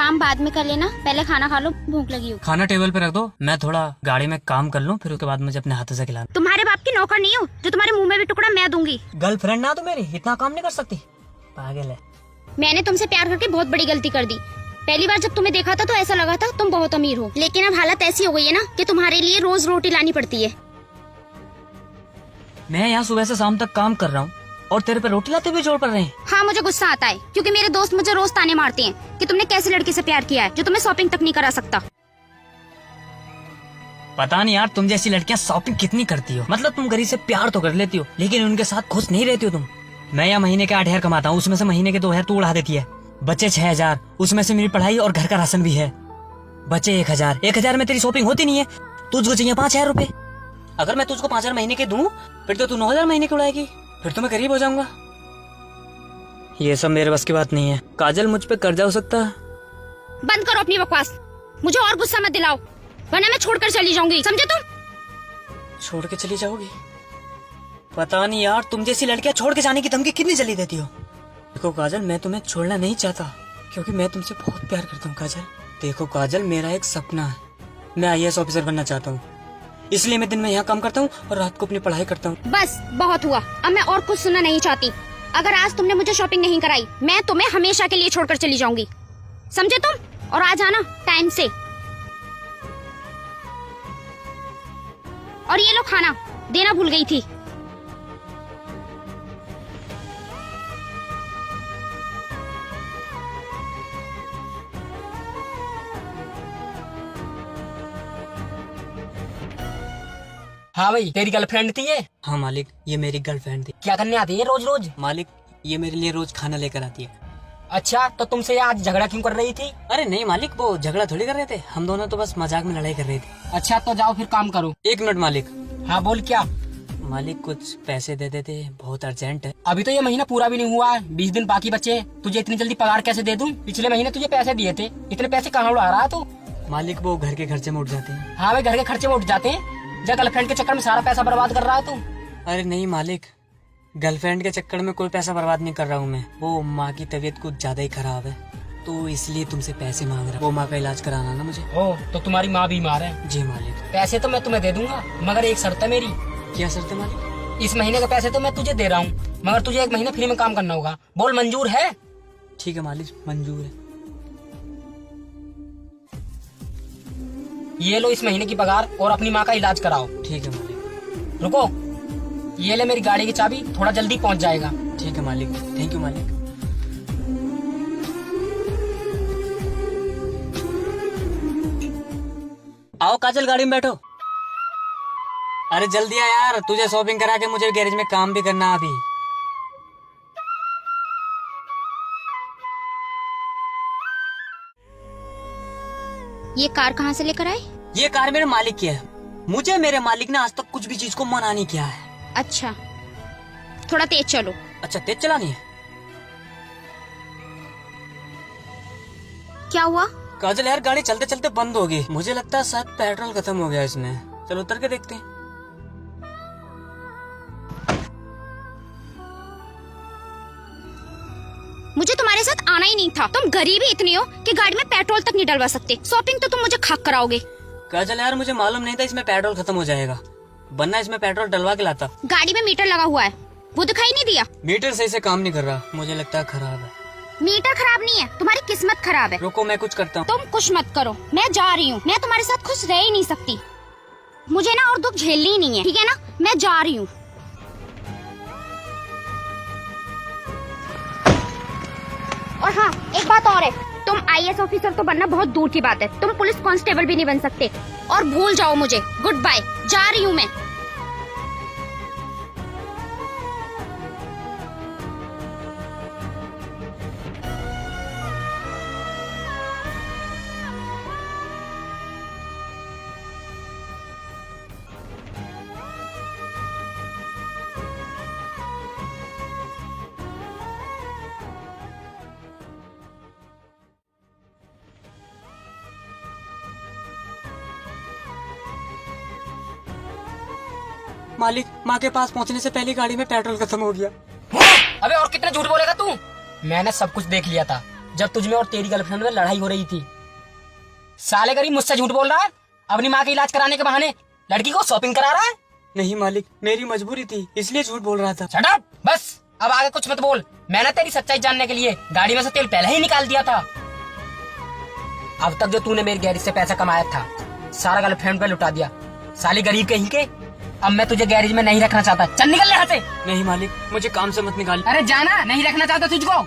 काम बाद में कर लेना, पहले खाना खा लो, भूख लगी हो। खाना टेबल पे रख दो, मैं थोड़ा गाड़ी में काम कर लूँ, फिर उसके बाद मुझे अपने हाथों से खिलाना। तुम्हारे बाप की नौकर नहीं हो जो तुम्हारे मुंह में भी टुकड़ा मैं दूंगी। गर्लफ्रेंड ना तो मेरी इतना काम नहीं कर सकती, पागल है। मैंने तुमसे प्यार करके बहुत बड़ी गलती कर दी। पहली बार जब तुम्हें देखा था तो ऐसा लगा था तुम बहुत अमीर हो, लेकिन अब हालत ऐसी हो गई है ना कि तुम्हारे लिए रोज रोटी लानी पड़ती है। मैं यहाँ सुबह से शाम तक काम कर रहा हूँ और तेरे पे रोटी लाते भी जोर पड़ रहे हैं। हाँ, मुझे गुस्सा आता है क्योंकि मेरे दोस्त मुझे रोज ताने मारते हैं कि तुमने कैसे लड़की से प्यार किया है जो तुम्हें शॉपिंग तक नहीं करा सकता। पता नहीं यार, तुम जैसी लड़कियाँ शॉपिंग कितनी करती हो। मतलब तुम गरीब से प्यार तो कर लेती हो, लेकिन उनके साथ खुश नहीं रहती हो तुम। मैं यहाँ महीने के 8,000 कमाता हूँ, उसमें से महीने के 2,000 तू उड़ा देती है। बच्चे 6,000, उसमें से मेरी पढ़ाई और घर का राशन भी है। बच्चे 1,000 में तेरी शॉपिंग होती नहीं है। तुझको चाहिए 5,000 रूपए। अगर मैं तुझको 5,000 महीने के दूं, फिर तो तू 9,000 महीने की उड़ाएगी, फिर तो मैं गरीब हो जाऊंगा। ये सब मेरे बस की बात नहीं है। काजल, मुझ पे कर्जा हो सकता है? बंद करो अपनी बकवास, मुझे और गुस्सा मत दिलाओ वरना मैं छोड़कर चली जाऊंगी, समझे तुम? छोड़ के चली जाओगी? पता नहीं यार, तुम जैसी लड़कियां छोड़ के जाने की धमकी कितनी जल्दी देती हो। देखो काजल, मैं तुम्हें छोड़ना नहीं चाहता क्योंकि मैं तुमसे बहुत प्यार करता हूँ काजल। देखो काजल, मेरा एक सपना है, मैं IAS ऑफिसर बनना चाहता हूँ, इसलिए मैं दिन में यहाँ काम करता हूँ और रात को अपनी पढ़ाई करता हूँ। बस बहुत हुआ, अब मैं और कुछ सुनना नहीं चाहती। अगर आज तुमने मुझे शॉपिंग नहीं कराई, मैं तुम्हें हमेशा के लिए छोड़कर चली जाऊंगी, समझे तुम? और आ जाना टाइम से। और ये लो खाना, देना भूल गई थी। हाँ भाई, तेरी गर्लफ्रेंड थी ये? हाँ मालिक, ये मेरी गर्लफ्रेंड थी। क्या करने आती है रोज रोज? मालिक, ये मेरे लिए रोज खाना लेकर आती है। अच्छा, तो तुमसे ये आज झगड़ा क्यों कर रही थी? अरे नहीं मालिक, वो झगड़ा थोड़ी कर रहे थे, हम दोनों तो बस मजाक में लड़ाई कर रहे थे। अच्छा, तो जाओ फिर काम करो। 1 मिनट मालिक। हाँ बोल, क्या? मालिक, कुछ पैसे दे देते, बहुत अर्जेंट है। अभी तो ये महीना पूरा भी नहीं हुआ है, 20 दिन बाकी बचे हैं। तुझे इतनी जल्दी पगार कैसे दे दूं? पिछले महीने तुझे पैसे दिए थे, इतने पैसे कहाँ उड़ा रहा है तू? मालिक, वो घर के खर्चे में उठ जाते हैं। हाँ भाई, घर के खर्चे में उठ जाते हैं। जब गर्लफ्रेंड के चक्कर में सारा पैसा बर्बाद कर रहा है तू। अरे नहीं मालिक, गर्लफ्रेंड के चक्कर में कोई पैसा बर्बाद नहीं कर रहा हूँ मैं। वो माँ की तबीयत कुछ ज्यादा ही खराब है, तो इसलिए तुमसे पैसे मांग रहा हूँ। वो माँ का इलाज कराना ना मुझे। ओ, तो तुम्हारी माँ बीमार है? जी मालिक। पैसे तो मैं तुम्हें दे दूंगा, मगर एक शर्त है मेरी। क्या शर्त है मालिक? इस महीने के पैसे तो मैं तुझे दे रहा हूँ, मगर तुझे 1 महीना फ्री में काम करना होगा। बोल, मंजूर है? ठीक है मालिक, मंजूर है। ये लो इस महीने की पगार और अपनी माँ का इलाज कराओ। ठीक है मालिक। रुको, ये ले मेरी गाड़ी की चाबी, थोड़ा जल्दी पहुंच जाएगा। ठीक है मालिक, थैंक यू मालिक। आओ काजल, गाड़ी में बैठो। अरे जल्दी आ यार, तुझे शॉपिंग करा के मुझे गैरेज में काम भी करना अभी। ये कार कहाँ से लेकर आए? ये कार मेरे मालिक की है। मुझे मेरे मालिक ने आज तक कुछ भी चीज को मना नहीं किया है। अच्छा, थोड़ा तेज चलो। अच्छा, तेज चलानी है? क्या हुआ? काजल यार, गाड़ी चलते चलते बंद हो गई, मुझे लगता है शायद पेट्रोल खत्म हो गया इसमें। चलो उतर के देखते हैं। मुझे तुम्हारे साथ आना ही नहीं था, तुम गरीब ही इतनी हो कि गाड़ी में पेट्रोल तक नहीं डलवा सकते। शॉपिंग तो तुम मुझे खाक कराओगे। काजल यार, मुझे मालूम नहीं था इसमें पेट्रोल खत्म हो जाएगा, वरना इसमें पेट्रोल डलवा के लाता। गाड़ी में मीटर लगा हुआ है, वो दिखाई नहीं दिया? मीटर सही से काम नहीं कर रहा, मुझे लगता है खराब है। मीटर खराब नहीं है, तुम्हारी किस्मत खराब है। रुको, मैं कुछ करता हूँ। तुम कुछ मत करो, मैं जा रही हूँ। मैं तुम्हारे साथ खुश रह ही नहीं सकती, मुझे ना और दुख झेलनी ही नहीं है, ठीक है ना? मैं जा रही हूँ। और हाँ, एक बात और है, तुम IAS ऑफिसर तो बनना बहुत दूर की बात है, तुम पुलिस कांस्टेबल भी नहीं बन सकते। और भूल जाओ मुझे। गुड बाय, जा रही हूँ मैं। मालिक, माँ के पास पहुँचने से पहले गाड़ी में पेट्रोल खत्म हो गया। अबे और कितना झूठ बोलेगा तू? मैंने सब कुछ देख लिया था, जब तुझ में और तेरी गर्लफ्रेंड में लड़ाई हो रही थी। साले गरीब मुझसे झूठ बोल रहा है अपनी माँ का इलाज कराने के बहाने लड़की को शॉपिंग करा रहा है। नहीं मालिक, मेरी मजबूरी थी इसलिए झूठ बोल रहा था। शट अप, बस अब आगे कुछ मत बोल। मैंने तेरी सच्चाई जानने के लिए गाड़ी में से तेल पहले ही निकाल दिया था। अब तक जो तूने मेरी गैरेज से पैसा कमाया था सारा गर्लफ्रेंड पे लुटा दिया। साली गरीब कहीं के। अब मैं तुझे गैरेज में नहीं रखना चाहता, चल निकल यहाँ से। नहीं मालिक, मुझे काम से मत निकाल। अरे जाना, नहीं रखना चाहता तुझको।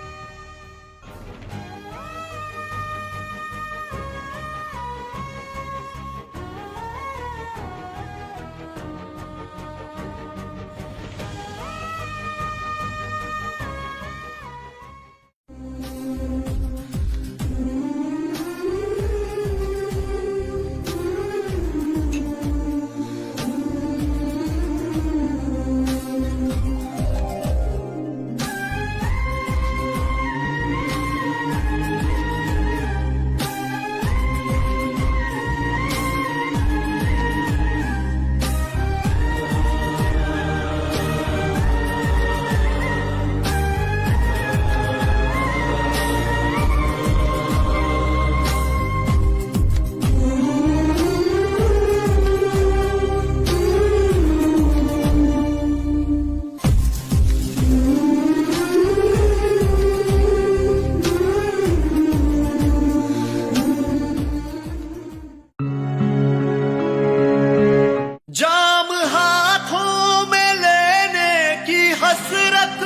जाम हाथों में लेने की हसरत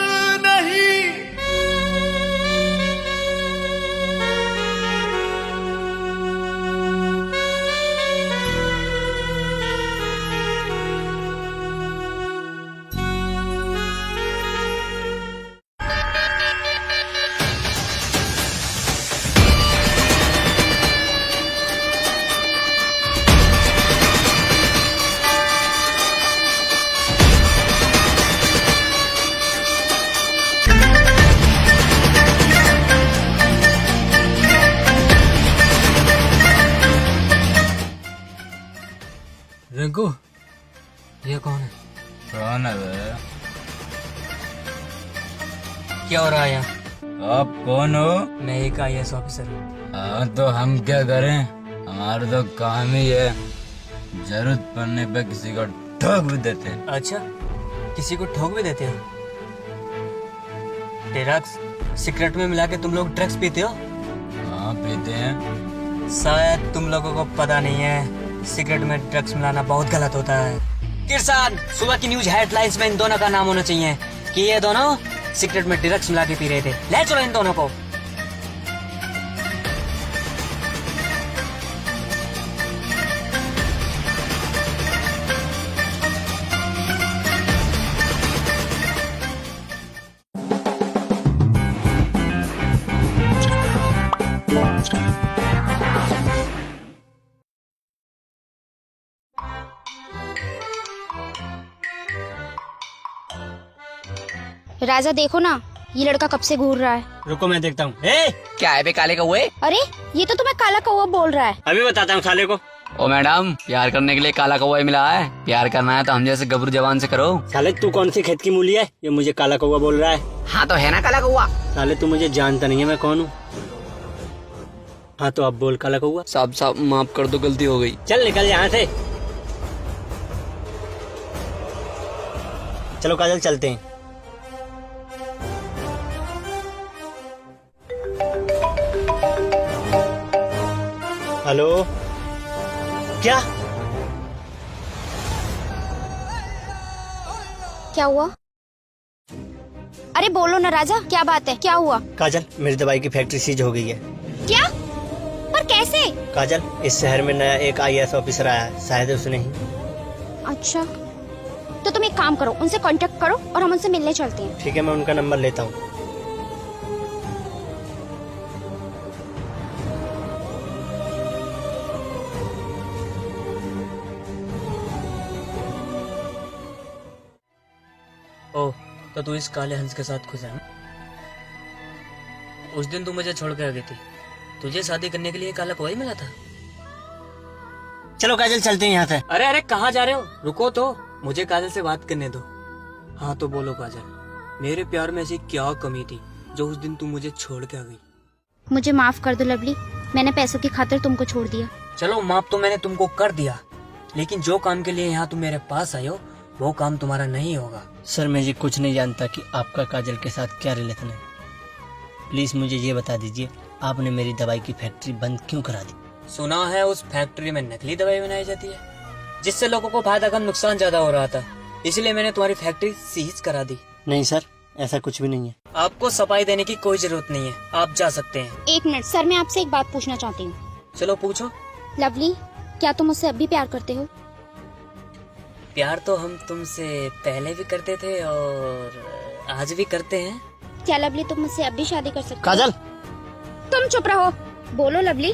नहीं, रिंकू, ये कौन है? कौन है बे? क्या हो रहा है यहाँ? आप कौन हो? मैं एक IAS ऑफिसर हूँ। हाँ तो हम क्या करें, हमारा तो काम ही है जरूरत पड़ने पे किसी को ठोक भी देते हैं। अच्छा, किसी को ठोक भी देते हो? ड्रग्स सिगरेट में मिला के तुम लोग ड्रग्स पीते हो? हाँ पीते हैं। शायद तुम लोगों को पता नहीं है, सिगरेट में ड्रग्स मिलाना बहुत गलत होता है। किसान, सुबह की न्यूज हेडलाइंस में इन दोनों का नाम होना चाहिए कि ये दोनों सिगरेट में ड्रग्स मिला के पी रहे थे। ले चलो इन दोनों को। राजा देखो ना, ये लड़का कब से घूर रहा है। रुको मैं देखता हूँ। क्या है बे काले कौवे? अरे ये तो तुम्हें काला कौवा बोल रहा है। अभी बताता हूँ साले को। ओ मैडम, प्यार करने के लिए काला कौवा ही मिला है। प्यार करना है तो हम जैसे गबरू जवान से करो। साले तू कौन सी खेत की मूली है, ये मुझे काला कौवा बोल रहा है? हाँ तो है ना काला कौवा। साले तू मुझे जानता नहीं है मैं कौन हूँ। हाँ तो अब बोल काला कौवा। साहब साहब माफ कर दो, गलती हो गई। चल निकल यहाँ से। चलो काजल चलते हैं। हेलो, क्या क्या हुआ? अरे बोलो ना राजा, क्या बात है, क्या हुआ? काजल, मेरी दवाई की फैक्ट्री सीज हो गई है। क्या? पर कैसे? काजल, इस शहर में नया एक IAS ऑफिसर आया है, शायद उसने ही। अच्छा, तो तुम एक काम करो, उनसे कांटेक्ट करो और हम उनसे मिलने चलते हैं। ठीक है, मैं उनका नंबर लेता हूँ। ओह, तो तू इस काले हंस के साथ खुश है? उस दिन तू मुझे छोड़ के आ गई थी, तुझे शादी करने के लिए काला कौवा ही मिला था। चलो काजल चलते हैं यहाँ से। अरे अरे कहाँ जा रहे हो? रुको तो, मुझे काजल से बात करने दो। हाँ तो बोलो काजल, मेरे प्यार में ऐसी क्या कमी थी जो उस दिन तू मुझे छोड़ के आ गई? मुझे माफ कर दो लवली, मैंने पैसों की खातिर तुमको छोड़ दिया। चलो माफ तो मैंने तुमको कर दिया, लेकिन जो काम के लिए यहाँ तुम मेरे पास आए हो वो काम तुम्हारा नहीं होगा। सर मैं ये कुछ नहीं जानता कि आपका काजल के साथ क्या रिलेशन है। प्लीज मुझे ये बता दीजिए, आपने मेरी दवाई की फैक्ट्री बंद क्यों करा दी? सुना है उस फैक्ट्री में नकली दवाई बनाई जाती है, जिससे लोगों को फायदा कम नुकसान ज्यादा हो रहा था, इसलिए मैंने तुम्हारी फैक्ट्री सीज करा दी। नहीं सर, ऐसा कुछ भी नहीं है। आपको सफाई देने की कोई जरूरत नहीं है, आप जा सकते हैं। 1 मिनट सर, मैं आपसे एक बात पूछना चाहती हूँ। चलो पूछो। लवली, क्या तुम मुझसे अब भी प्यार करते हो? प्यार तो हम तुमसे पहले भी करते थे और आज भी करते हैं। क्या लवली तुम मुझसे अब भी शादी कर सकते हो? काजल, तुम चुप रहो, बोलो लवली।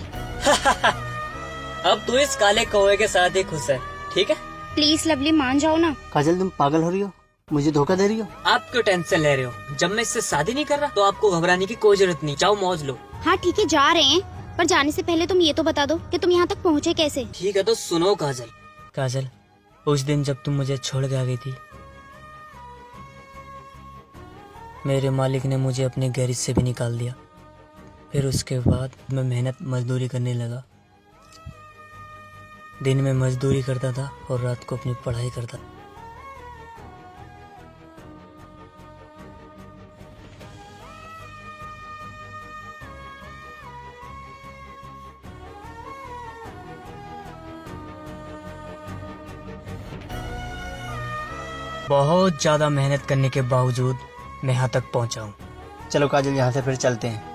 अब तू इस काले कौवे के साथ ही खुश है, ठीक है? प्लीज लवली मान जाओ ना। काजल तुम पागल हो रही हो, मुझे धोखा दे रही हो। आप क्यों टेंशन ले रहे हो? जब मैं इससे शादी नहीं कर रहा तो आपको घबराने की कोई जरूरत नहीं, जाओ मौज लो। हाँ ठीक है, जा रहे हैं, पर जाने से पहले तुम ये तो बता दो कि तुम यहाँ तक पहुँचे कैसे? ठीक है तो सुनो काजल। काजल, उस दिन जब तुम मुझे छोड़ के आ गई थी, मेरे मालिक ने मुझे अपने गैरेज से भी निकाल दिया। फिर उसके बाद मैं मेहनत मजदूरी करने लगा। दिन में मजदूरी करता था और रात को अपनी पढ़ाई करता था। बहुत ज्यादा मेहनत करने के बावजूद मैं यहाँ तक पहुँचा हूँ। चलो काजल, यहाँ से फिर चलते हैं।